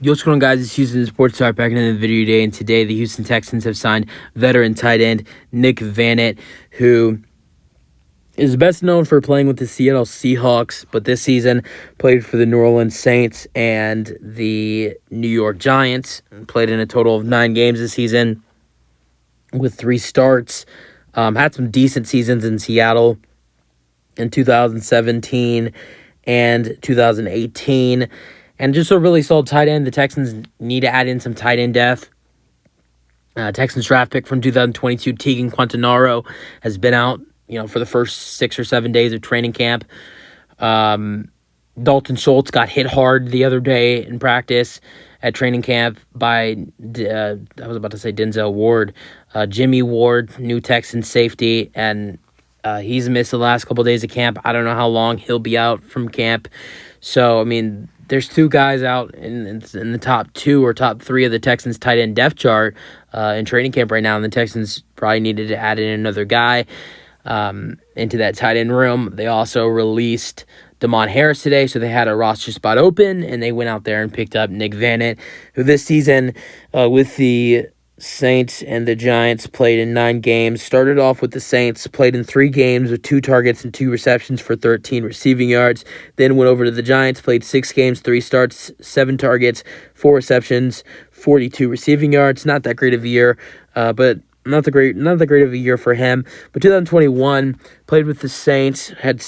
Yo, what's going on, guys? It's Houston Sports Talk back in the video today, and today the Houston Texans have signed veteran tight end Nick Vannett, who is best known for playing with the Seattle Seahawks, but this season played for the New Orleans Saints and the New York Giants, and played in a total of 9 games this season with 3 starts. Had some decent seasons in Seattle in 2017 and 2018. And just a really solid tight end. The Texans need to add in some tight end depth. Texans draft pick from 2022, Tegan Quantanaro, has been out, for the first 6 or 7 days of training camp. Dalton Schultz got hit hard the other day in practice at training camp by, I was about to say Denzel Ward, Jimmy Ward, new Texans safety, and he's missed the last couple of days of camp. I don't know how long he'll be out from camp. So, there's 2 guys out in the top 2 or top 3 of the Texans tight end depth chart in training camp right now, and the Texans probably needed to add in another guy into that tight end room. They also released Damon Harris today, so they had a roster spot open, and they went out there and picked up Nick Vannett, who this season with the Saints and the Giants played in 9 games. Started off with the Saints, played in 3 games with 2 targets and 2 receptions for 13 receiving yards. Then went over to the Giants, played 6 games, 3 starts, 7 targets, 4 receptions, 42 receiving yards. Not that great of a year, but not that great of a year for him. But 2021, played with the Saints, played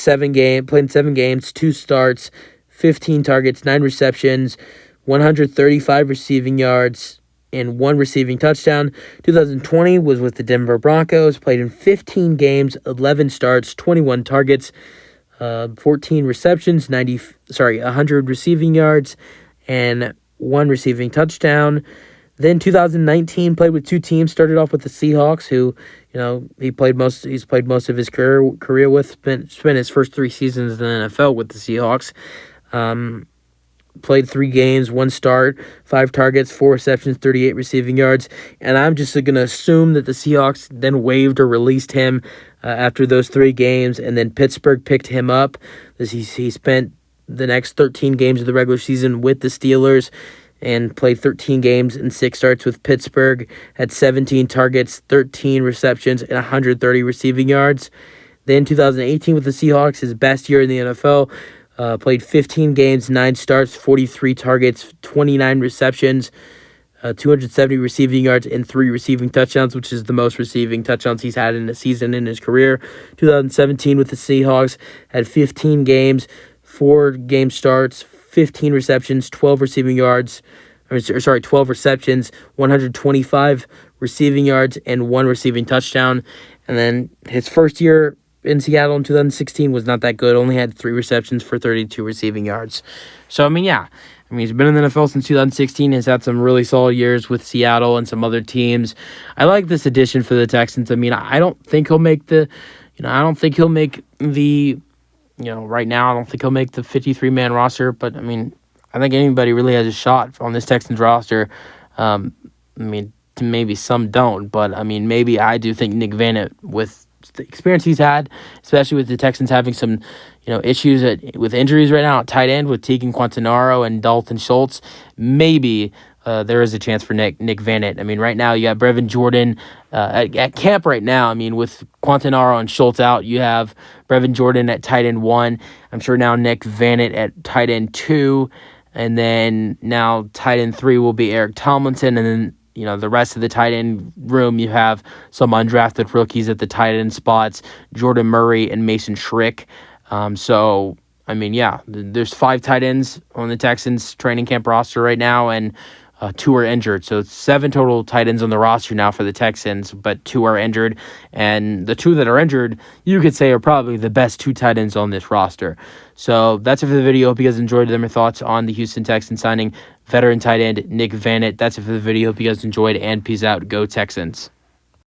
in 7 games, 2 starts, 15 targets, 9 receptions, 135 receiving yards, and 1 receiving touchdown. 2020 was with the Denver Broncos, played in 15 games, 11 starts, 21 targets, 14 receptions, 100 receiving yards, and 1 receiving touchdown. Then 2019 played with 2 teams. Started off with the Seahawks, who he's played most of his career with. Spent his first 3 seasons in the NFL with the Seahawks. Played 3 games, 1 start, 5 targets, 4 receptions, 38 receiving yards. And I'm just going to assume that the Seahawks then waived or released him after those 3 games, and then Pittsburgh picked him up. He spent the next 13 games of the regular season with the Steelers and played 13 games and 6 starts with Pittsburgh, had 17 targets, 13 receptions, and 130 receiving yards. Then 2018 with the Seahawks, his best year in the NFL, played 15 games, 9 starts, 43 targets, 29 receptions, 270 receiving yards, and 3 receiving touchdowns, which is the most receiving touchdowns he's had in a season in his career. 2017 with the Seahawks, had 15 games, 4 game starts, 15 receptions, 12 receptions, 125 receiving yards, and 1 receiving touchdown. And then his first year in Seattle in 2016 was not that good. Only had 3 receptions for 32 receiving yards. So, he's been in the NFL since 2016. Has had some really solid years with Seattle and some other teams. I like this addition for the Texans. I don't think he'll make the, right now, I don't think he'll make the 53-man roster. But, I think anybody really has a shot on this Texans roster. Maybe some don't. But, maybe I do think Nick Vannett, with the experience he's had, especially with the Texans having some, issues with injuries right now at tight end with Tegan Quantanaro and Dalton Schultz, maybe there is a chance for Nick Vannett. Right now you got Brevin Jordan at camp right now. With Quantanaro and Schultz out, you have Brevin Jordan at tight end 1. I'm sure now Nick Vannett at tight end 2, and then now tight end 3 will be Eric Tomlinson, and then the rest of the tight end room, you have some undrafted rookies at the tight end spots, Jordan Murray and Mason Schrick. There's 5 tight ends on the Texans training camp roster right now, and 2 are injured. So it's 7 total tight ends on the roster now for the Texans, but 2 are injured. And the 2 that are injured, you could say, are probably the best 2 tight ends on this roster. So that's it for the video. Hope you guys enjoyed them. Your thoughts on the Houston Texans signing veteran tight end Nick Vannett. That's it for the video. Hope you guys enjoyed, and peace out. Go Texans.